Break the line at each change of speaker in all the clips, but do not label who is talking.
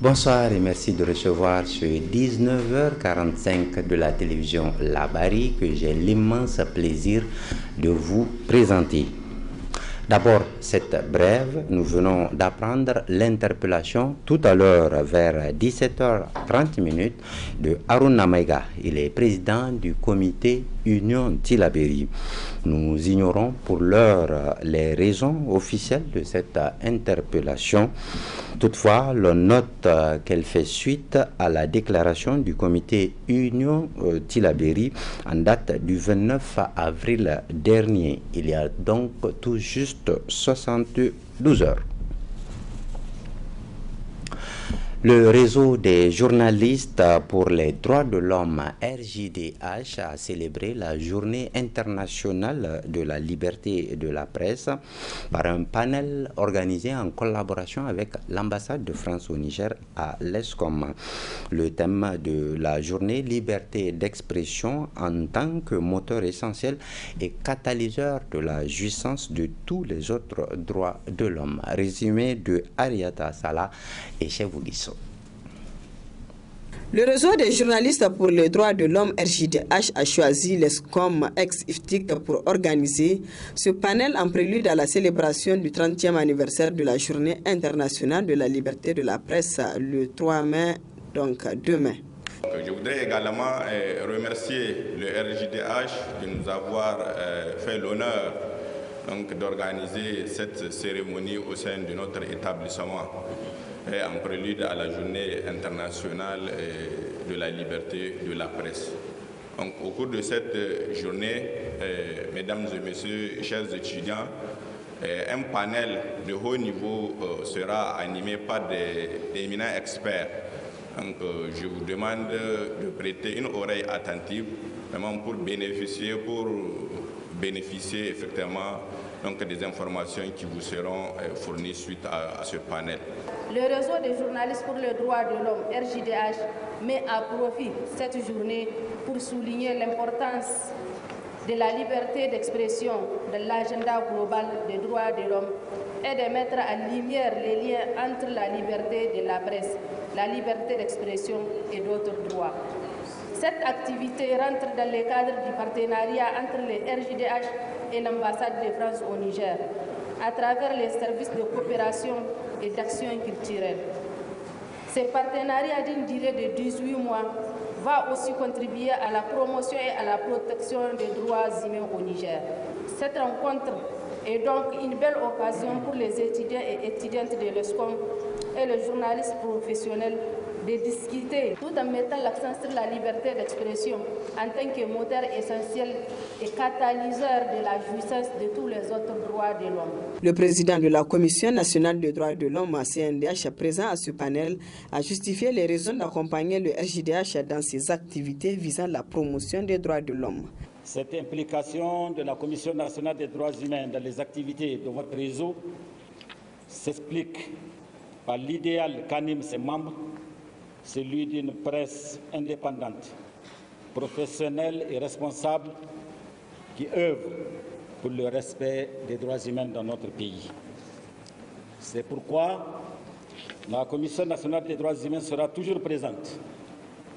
Bonsoir et merci de recevoir ce 19h45 de la télévision Labari que j'ai l'immense plaisir de vous présenter. D'abord, cette brève, nous venons d'apprendre l'interpellation tout à l'heure vers 17h30 de Haruna Maïga. Il est président du comité Union Tillabéri. Nous ignorons pour l'heure les raisons officielles de cette interpellation. Toutefois, l'on note qu'elle fait suite à la déclaration du comité Union Tillabéri en date du 29 avril dernier. Il y a donc tout juste 72 heures. Le réseau des journalistes pour les droits de l'homme RJDH a célébré la journée internationale de la liberté de la presse par un panel organisé en collaboration avec l'ambassade de France au Niger à l'ESCOM. Le thème de la journée, liberté d'expression en tant que moteur essentiel et catalyseur de la jouissance de tous les autres droits de l'homme. Résumé de Ariata Salah et Chevoulisso.
Le réseau des journalistes pour les droits de l'homme RJDH a choisi l'ESCOM ex-IFTIC pour organiser ce panel en prélude à la célébration du 30e anniversaire de la Journée internationale de la liberté de la presse le 3 mai, donc demain.
Je voudrais également remercier le RJDH de nous avoir fait l'honneur d'organiser cette cérémonie au sein de notre établissement en prélude à la journée internationale de la liberté de la presse. Donc, au cours de cette journée, mesdames et messieurs, chers étudiants, un panel de haut niveau sera animé par des éminents experts. Donc, je vous demande de prêter une oreille attentive vraiment pour bénéficier effectivement des informations qui vous seront fournies suite à ce panel.
Le réseau des journalistes pour les droits de l'homme, RJDH, met à profit cette journée pour souligner l'importance de la liberté d'expression de l'agenda global des droits de l'homme et de mettre en lumière les liens entre la liberté de la presse, la liberté d'expression et d'autres droits. Cette activité rentre dans le cadre du partenariat entre les RJDH et l'ambassade de France au Niger, à travers les services de coopération et d'action culturelle. Ce partenariat d'une durée de 18 mois va aussi contribuer à la promotion et à la protection des droits humains au Niger. Cette rencontre est donc une belle occasion pour les étudiants et étudiantes de l'ESCOM et les journalistes professionnels de discuter tout en mettant l'accent sur la liberté d'expression en tant que moteur essentiel et catalyseur de la jouissance de tous les autres droits de l'homme.
Le président de la Commission nationale des droits de l'homme, CNDH, présent à ce panel, a justifié les raisons d'accompagner le RJDH dans ses activités visant la promotion des droits de l'homme.
Cette implication de la Commission nationale des droits humains dans les activités de votre réseau s'explique par l'idéal qu'animent ses membres, celui d'une presse indépendante, professionnelle et responsable qui œuvre pour le respect des droits humains dans notre pays. C'est pourquoi la Commission nationale des droits humains sera toujours présente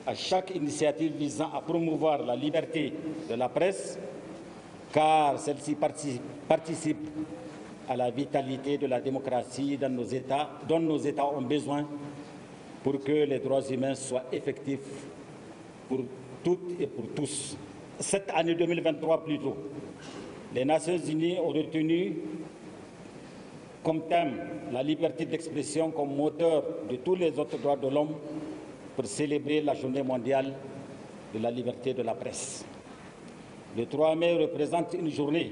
à chaque initiative visant à promouvoir la liberté de la presse, car celle-ci participe à la vitalité de la démocratie dans nos États, dont nos États ont besoin pour que les droits humains soient effectifs pour toutes et pour tous. Cette année 2023 plutôt, les Nations Unies ont retenu comme thème la liberté d'expression comme moteur de tous les autres droits de l'homme pour célébrer la journée mondiale de la liberté de la presse. Le 3 mai représente une journée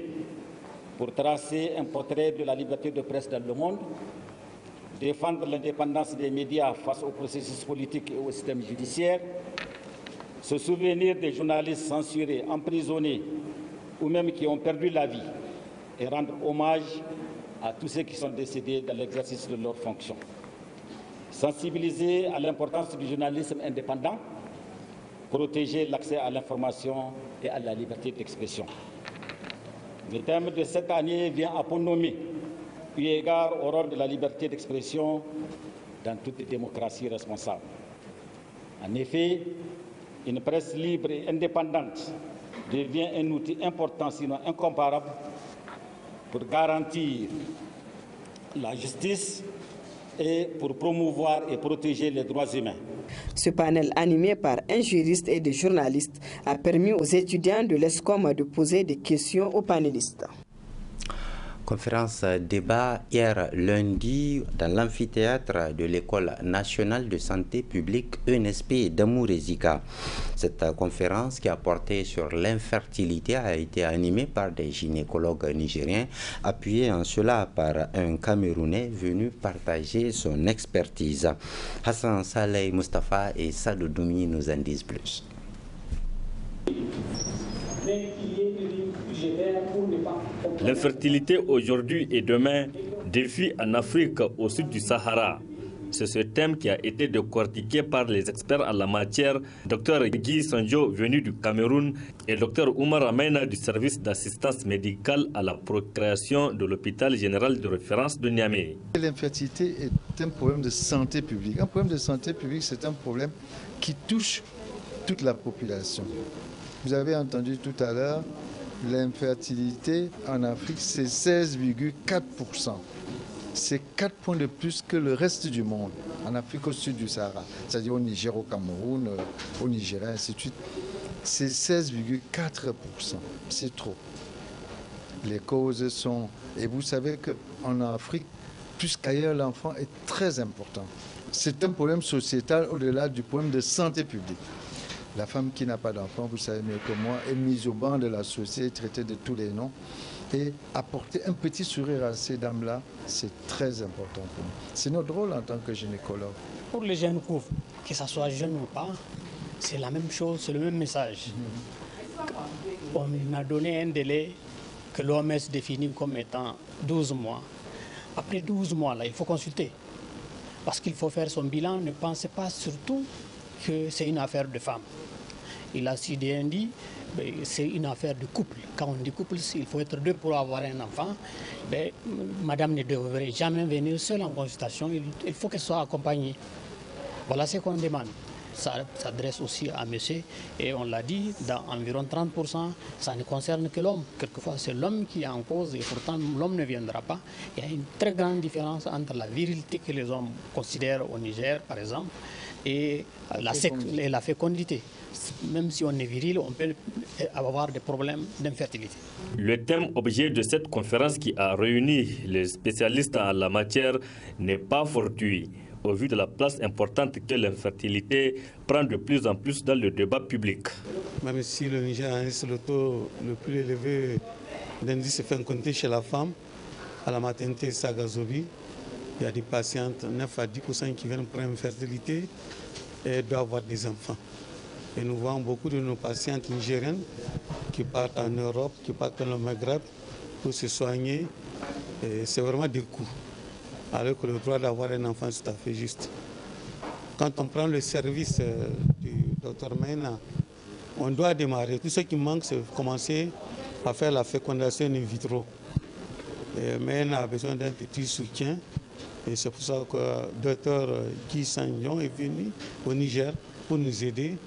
pour tracer un portrait de la liberté de presse dans le monde, défendre l'indépendance des médias face au processus politique et au système judiciaire, se souvenir des journalistes censurés, emprisonnés ou même qui ont perdu la vie et rendre hommage à tous ceux qui sont décédés dans l'exercice de leurs fonctions. Sensibiliser à l'importance du journalisme indépendant, protéger l'accès à l'information et à la liberté d'expression. Le thème de cette année vient à point nommé, eu égard au rôle de la liberté d'expression dans toute démocratie responsable. En effet, une presse libre et indépendante devient un outil important, sinon incomparable, pour garantir la justice et pour promouvoir et protéger les droits humains.
Ce panel, animé par un juriste et des journalistes, a permis aux étudiants de l'ESCOM de poser des questions aux panélistes.
Conférence débat hier lundi dans l'amphithéâtre de l'École nationale de santé publique ENSP d'Amour-et-Zika. Cette conférence qui a porté sur l'infertilité a été animée par des gynécologues nigériens, appuyés en cela par un Camerounais venu partager son expertise. Hassan Saleh Mustafa et Sadou Doumi nous en disent plus.
L'infertilité aujourd'hui et demain, défi en Afrique au sud du Sahara. C'est ce thème qui a été décortiqué par les experts en la matière, Dr Guy Sanjo venu du Cameroun et Dr Oumar Amena du service d'assistance médicale à la procréation de l'hôpital général de référence de Niamey.
L'infertilité est un problème de santé publique. Un problème de santé publique, c'est un problème qui touche toute la population. Vous avez entendu tout à l'heure, l'infertilité en Afrique, c'est 16,4%. C'est 4 points de plus que le reste du monde, en Afrique au sud du Sahara. C'est-à-dire au Niger, au Cameroun, au Nigeria, ainsi de suite. C'est 16,4%. C'est trop. Les causes sont... Et vous savez qu'en Afrique, plus qu'ailleurs, l'enfant est très important. C'est un problème sociétal au-delà du problème de santé publique. La femme qui n'a pas d'enfant, vous savez mieux que moi, est mise au banc de la société, traitée de tous les noms. Et apporter un petit sourire à ces dames-là, c'est très important pour nous. C'est notre rôle en tant que gynécologue.
Pour les jeunes couples, que ce soit jeune ou pas, c'est la même chose, c'est le même message. On a donné un délai que l'OMS définit comme étant 12 mois. Après 12 mois, là, il faut consulter. Parce qu'il faut faire son bilan. Ne pensez pas surtout que c'est une affaire de femme. Il a si bien dit, c'est une affaire de couple. Quand on dit couple, il faut être deux pour avoir un enfant. Madame ne devrait jamais venir seule en consultation. Il faut qu'elle soit accompagnée. Voilà ce qu'on demande. Ça s'adresse aussi à monsieur. Et on l'a dit, dans environ 30%, ça ne concerne que l'homme. Quelquefois, c'est l'homme qui est en cause et pourtant l'homme ne viendra pas. Il y a une très grande différence entre la virilité que les hommes considèrent au Niger, par exemple, et la fécondité. Même si on est viril, on peut avoir des problèmes d'infertilité.
Le thème objet de cette conférence qui a réuni les spécialistes en la matière n'est pas fortuit, au vu de la place importante que l'infertilité prend de plus en plus dans le débat public.
Même si le Niger a le taux le plus élevé d'indice fécondité chez la femme, à la maternité Sagazobi, il y a des patientes, 9 à 10% qui viennent pour infertilité et doivent avoir des enfants. Et nous voyons beaucoup de nos patientes nigériennes qui partent en Europe, qui partent dans le Maghreb pour se soigner. C'est vraiment des coûts. Alors que le droit d'avoir un enfant, c'est tout à fait juste. Quand on prend le service du Dr Mena, on doit démarrer. Tout ce qui manque, c'est commencer à faire la fécondation in vitro. Mena a besoin d'un petit soutien. Et c'est pour ça que le Dr Guy Sanjon est venu au Niger pour nous aider.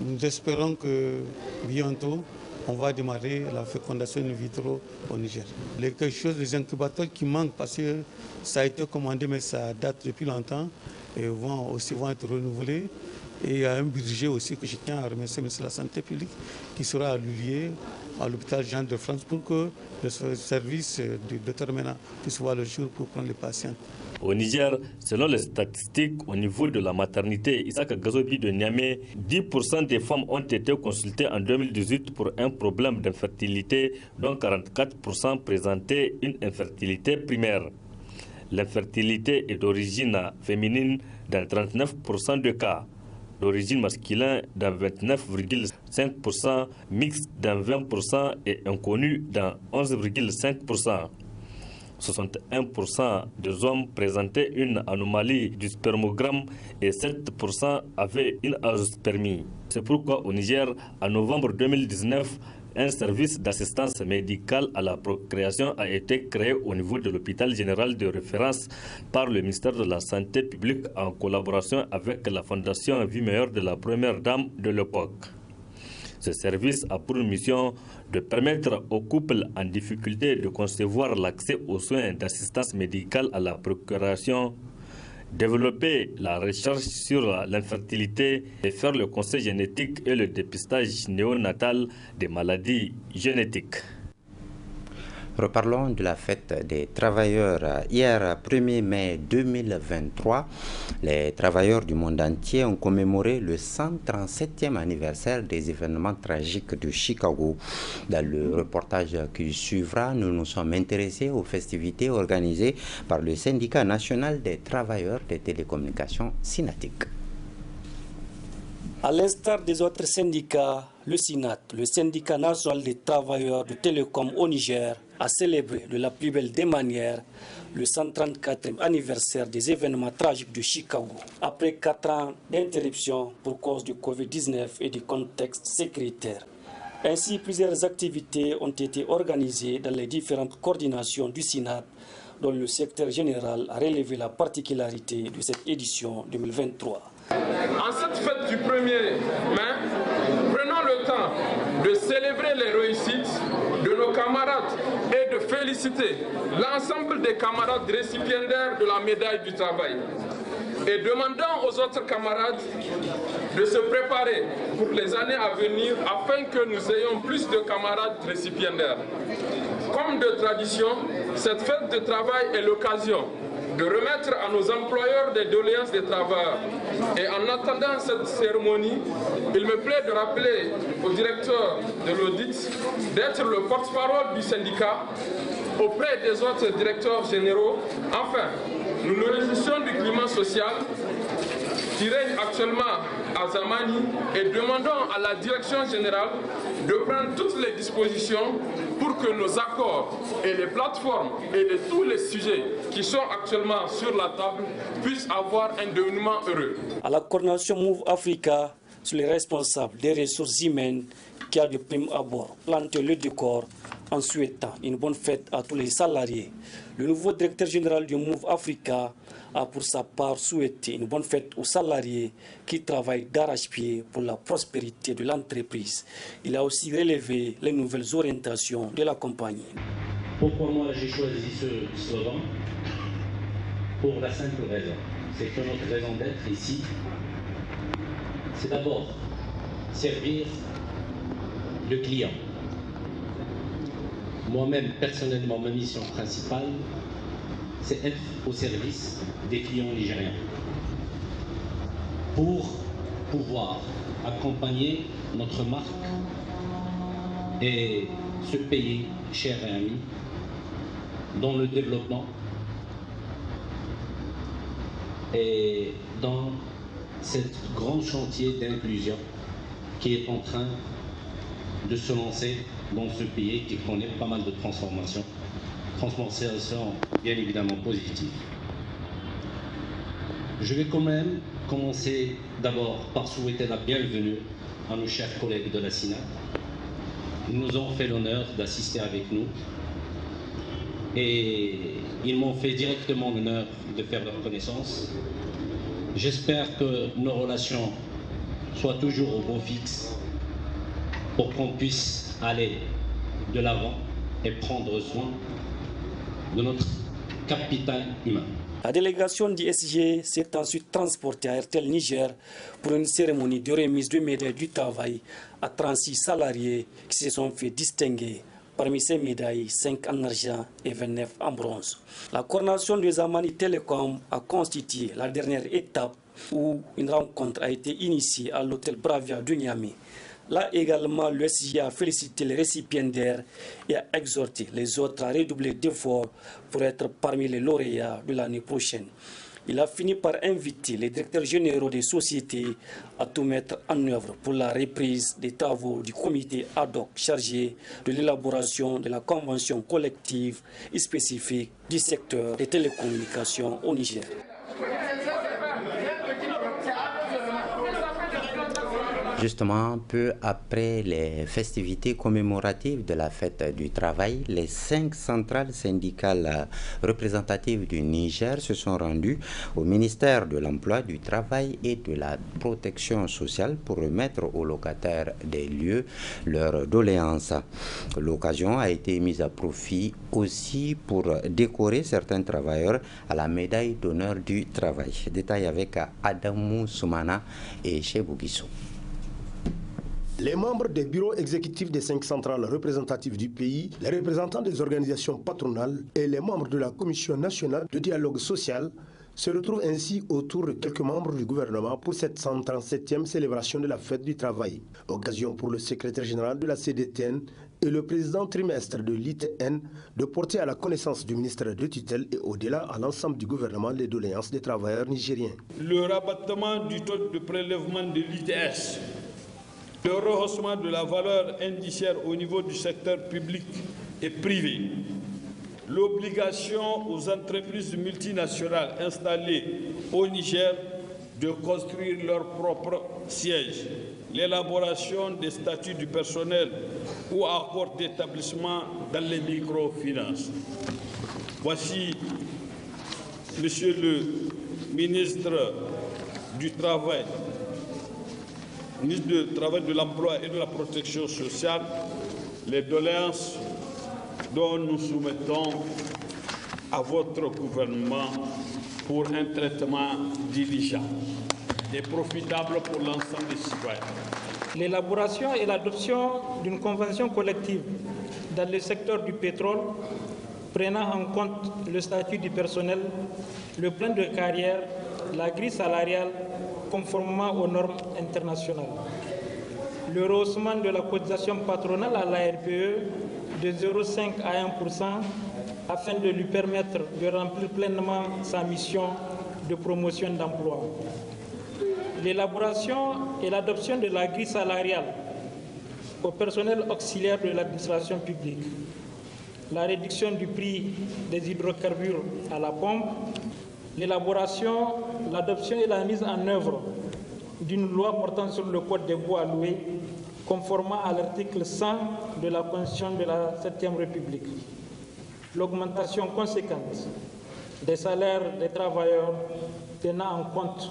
Nous espérons que bientôt, on va démarrer la fécondation in vitro au Niger. Quelque chose, les incubateurs qui manquent parce que ça a été commandé, mais ça date depuis longtemps et vont être renouvelés. Et il y a un budget aussi que je tiens à remercier le ministre de la Santé publique qui sera alloué à l'hôpital Jean de France pour que le service du Dr Mena puisse voir le jour pour prendre les patients.
Au Niger, selon les statistiques au niveau de la maternité Isaac Gazobi de Niamey, 10% des femmes ont été consultées en 2018 pour un problème d'infertilité, dont 44% présentaient une infertilité primaire. L'infertilité est d'origine féminine dans 39% des cas, d'origine masculine dans 29,5%, mixte dans 20% et inconnu dans 11,5%. 61% des hommes présentaient une anomalie du spermogramme et 7% avaient une azoospermie. C'est pourquoi au Niger, en novembre 2019, Un service d'assistance médicale à la procréation a été créé au niveau de l'hôpital général de référence par le ministère de la Santé publique en collaboration avec la Fondation Vie Meilleure de la première dame de l'époque. Ce service a pour mission de permettre aux couples en difficulté de concevoir l'accès aux soins d'assistance médicale à la procuration, développer la recherche sur l'infertilité et faire le conseil génétique et le dépistage néonatal des maladies génétiques.
Reparlons de la fête des travailleurs. Hier, 1er mai 2023, les travailleurs du monde entier ont commémoré le 137e anniversaire des événements tragiques de Chicago. Dans le reportage qui suivra, nous nous sommes intéressés aux festivités organisées par le syndicat national des travailleurs des télécommunications SYNATIC.
À l'instar des autres syndicats, le SYNAT, le syndicat national des travailleurs de télécom au Niger, a célébré de la plus belle des manières le 134e anniversaire des événements tragiques de Chicago. Après 4 ans d'interruption pour cause du Covid-19 et du contexte sécuritaire. Ainsi, plusieurs activités ont été organisées dans les différentes coordinations du SYNAT, dont le secrétaire général a relevé la particularité de cette édition 2023.
En cette fête du 1er mai, prenons le temps de célébrer les réussites de nos camarades et de féliciter l'ensemble des camarades récipiendaires de la médaille du travail. Et demandons aux autres camarades de se préparer pour les années à venir afin que nous ayons plus de camarades récipiendaires. Comme de tradition, cette fête de travail est l'occasion de remettre à nos employeurs des doléances des travailleurs. Et en attendant cette cérémonie, il me plaît de rappeler au directeur de l'audit d'être le porte-parole du syndicat auprès des autres directeurs généraux. Enfin, nous nous réjouissons du climat social qui règne actuellement à Zamani et demandons à la direction générale de prendre toutes les dispositions pour que nos accords et les plateformes et de tous les sujets qui sont actuellement sur la table puissent avoir un dénouement heureux.
À la coordination Move Africa, sur les responsables des ressources humaines qui a de prime abord planté le décor en souhaitant une bonne fête à tous les salariés. Le nouveau directeur général du Move Africa a pour sa part souhaité une bonne fête aux salariés qui travaillent d'arrache-pied pour la prospérité de l'entreprise. Il a aussi relevé les nouvelles orientations de la compagnie.
Pourquoi moi j'ai choisi ce slogan? Pour la simple raison, c'est que notre raison d'être ici, c'est d'abord servir le client. Moi-même, personnellement, ma mission principale, c'est être au service des clients nigériens pour pouvoir accompagner notre marque et ce pays cher et ami dans le développement et dans cet grand chantier d'inclusion qui est en train de se lancer dans ce pays qui connaît pas mal de transformations bien évidemment positives. Je vais quand même commencer d'abord par souhaiter la bienvenue à nos chers collègues de la SYNAT. Ils nous ont fait l'honneur d'assister avec nous et ils m'ont fait directement l'honneur de faire leur connaissance. J'espère que nos relations soient toujours au beau fixe pour qu'on puisse aller de l'avant et prendre soin de notre capital humain.
La délégation du SG s'est ensuite transportée à RTL Niger pour une cérémonie de remise de médailles du travail à 36 salariés qui se sont fait distinguer. Parmi ces médailles, 5 en argent et 29 en bronze. La coordination de Zamani Telecom a constitué la dernière étape où une rencontre a été initiée à l'hôtel Bravia de Niamey. Là également, le SG a félicité les récipiendaires et a exhorté les autres à redoubler d'efforts pour être parmi les lauréats de l'année prochaine. Il a fini par inviter les directeurs généraux des sociétés à tout mettre en œuvre pour la reprise des travaux du comité ad hoc chargé de l'élaboration de la convention collective et spécifique du secteur des télécommunications au Niger.
Justement, peu après les festivités commémoratives de la fête du travail, les 5 centrales syndicales représentatives du Niger se sont rendues au ministère de l'Emploi, du Travail et de la Protection sociale pour remettre aux locataires des lieux leurs doléances. L'occasion a été mise à profit aussi pour décorer certains travailleurs à la médaille d'honneur du travail. Détail avec Adamou Soumana et Chebou Guissou.
Les membres des bureaux exécutifs des 5 centrales représentatives du pays, les représentants des organisations patronales et les membres de la Commission nationale de dialogue social se retrouvent ainsi autour de quelques membres du gouvernement pour cette 137e célébration de la fête du travail. Occasion pour le secrétaire général de la CDTN et le président trimestre de l'ITN de porter à la connaissance du ministère de tutelle et au-delà à l'ensemble du gouvernement les doléances des travailleurs nigériens.
Le rabattement du taux de prélèvement de l'ITS, le rehaussement de la valeur indiciaire au niveau du secteur public et privé, l'obligation aux entreprises multinationales installées au Niger de construire leur propre siège, l'élaboration des statuts du personnel ou accords d'établissement dans les microfinances. Voici, Monsieur le ministre du Travail, ministre du Travail, de l'Emploi et de la Protection sociale, les doléances dont nous soumettons à votre gouvernement pour un traitement diligent et profitable pour l'ensemble des citoyens.
L'élaboration et l'adoption d'une convention collective dans le secteur du pétrole, prenant en compte le statut du personnel, le plan de carrière, la grille salariale, conformément aux normes internationales. Le rehaussement de la cotisation patronale à la RPE de 0,5 à 1% afin de lui permettre de remplir pleinement sa mission de promotion d'emploi. L'élaboration et l'adoption de la grille salariale au personnel auxiliaire de l'administration publique. La réduction du prix des hydrocarbures à la pompe. L'élaboration, l'adoption et la mise en œuvre d'une loi portant sur le code des baux alloués, conformément à l'article 100 de la Constitution de la 7e République. L'augmentation conséquente des salaires des travailleurs tenant en compte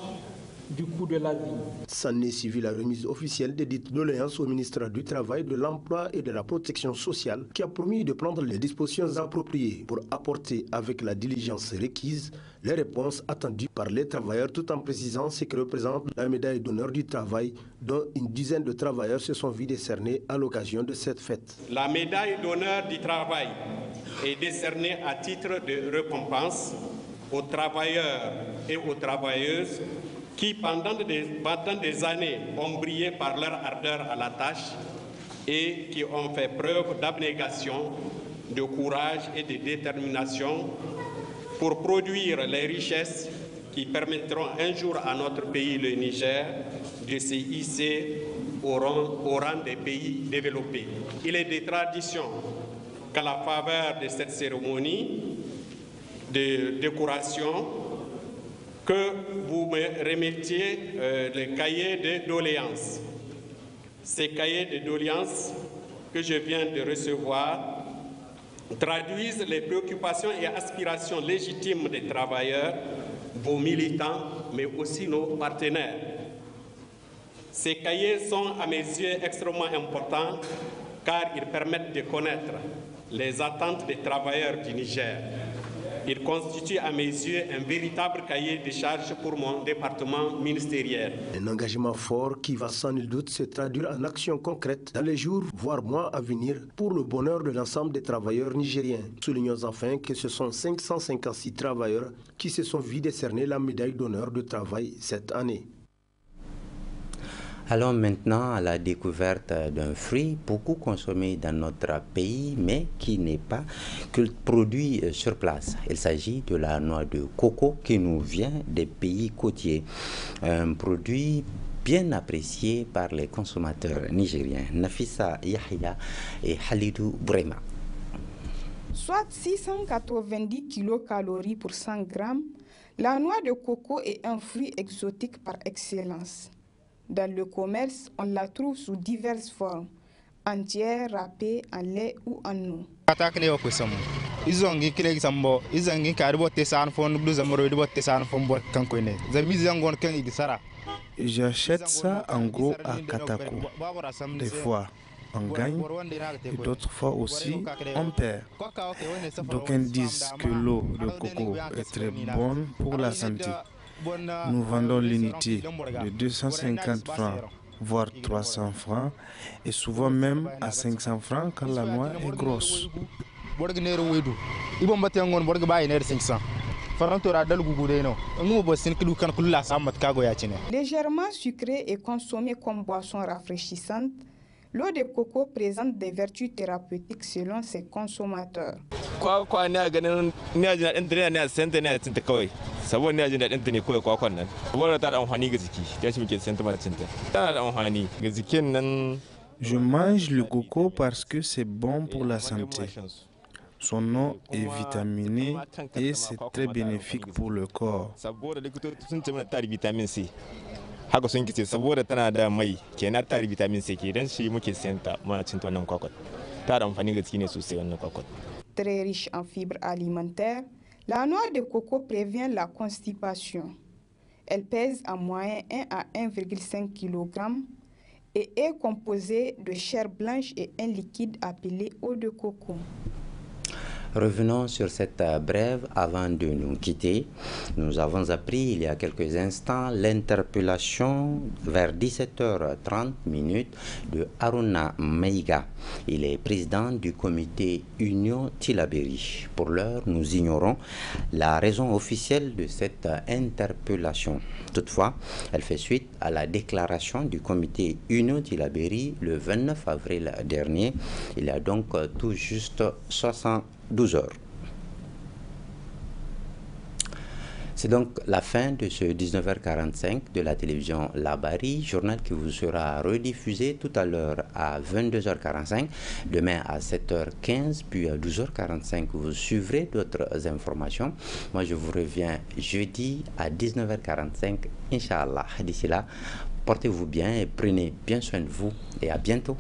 du coût de la vie.
S'en est suivi la remise officielle des dites doléances au ministre du Travail, de l'Emploi et de la Protection sociale qui a promis de prendre les dispositions appropriées pour apporter avec la diligence requise les réponses attendues par les travailleurs tout en précisant ce que représente la médaille d'honneur du travail dont une dizaine de travailleurs se sont vus décerner à l'occasion de cette fête.
La médaille d'honneur du travail est décernée à titre de récompense aux travailleurs et aux travailleuses qui, pendant des années, ont brillé par leur ardeur à la tâche et qui ont fait preuve d'abnégation, de courage et de détermination pour produire les richesses qui permettront un jour à notre pays, le Niger, de se hisser au rang des pays développés. Il est des traditions qu'à la faveur de cette cérémonie de décoration, que vous me remettiez les cahiers de doléances. Ces cahiers de doléances que je viens de recevoir traduisent les préoccupations et aspirations légitimes des travailleurs, vos militants, mais aussi nos partenaires. Ces cahiers sont à mes yeux extrêmement importants car ils permettent de connaître les attentes des travailleurs du Niger. Il constitue à mes yeux un véritable cahier de charges pour mon département ministériel.
Un engagement fort qui va sans nul doute se traduire en actions concrètes dans les jours, voire mois à venir pour le bonheur de l'ensemble des travailleurs nigériens. Soulignons enfin que ce sont 556 travailleurs qui se sont vus décerner la médaille d'honneur de travail cette année.
Allons maintenant à la découverte d'un fruit beaucoup consommé dans notre pays, mais qui n'est pas produit sur place. Il s'agit de la noix de coco qui nous vient des pays côtiers. Un produit bien apprécié par les consommateurs nigériens. Nafissa Yahya et Halidou Brema.
Soit 690 kcal pour 100 grammes, la noix de coco est un fruit exotique par excellence. Dans le commerce, on la trouve sous diverses formes, entière, râpée, en lait ou en eau.
J'achète ça en gros à Katako. Des fois, on gagne et d'autres fois aussi, on perd. D'aucuns disent que l'eau de coco est très bonne pour la santé. Nous vendons l'unité de 250 francs, voire 300 francs, et souvent même à 500 francs quand la noix est grosse.
Légèrement sucrée et consommée comme boisson rafraîchissante, l'eau de coco présente des vertus thérapeutiques selon ses consommateurs.
Je mange le coco parce que c'est bon pour la santé. Son eau est vitaminée et c'est très bénéfique pour le corps.
Très riche en fibres alimentaires, la noix de coco prévient la constipation. Elle pèse en moyenne 1 à 1,5 kg et est composée de chair blanche et un liquide appelé eau de coco.
Revenons sur cette brève avant de nous quitter. Nous avons appris il y a quelques instants l'interpellation vers 17h30 de Haruna Meiga. Il est président du comité Union Tillabéri. Pour l'heure, nous ignorons la raison officielle de cette interpellation. Toutefois, elle fait suite à la déclaration du comité Union Tillabéri le 29 avril dernier. Il y a donc tout juste 72 heures. C'est donc la fin de ce 19h45 de la télévision Labari, journal qui vous sera rediffusé tout à l'heure à 22h45, demain à 7h15, puis à 12h45 vous suivrez d'autres informations. Moi je vous reviens jeudi à 19h45, Inch'Allah. D'ici là, portez-vous bien et prenez bien soin de vous et à bientôt.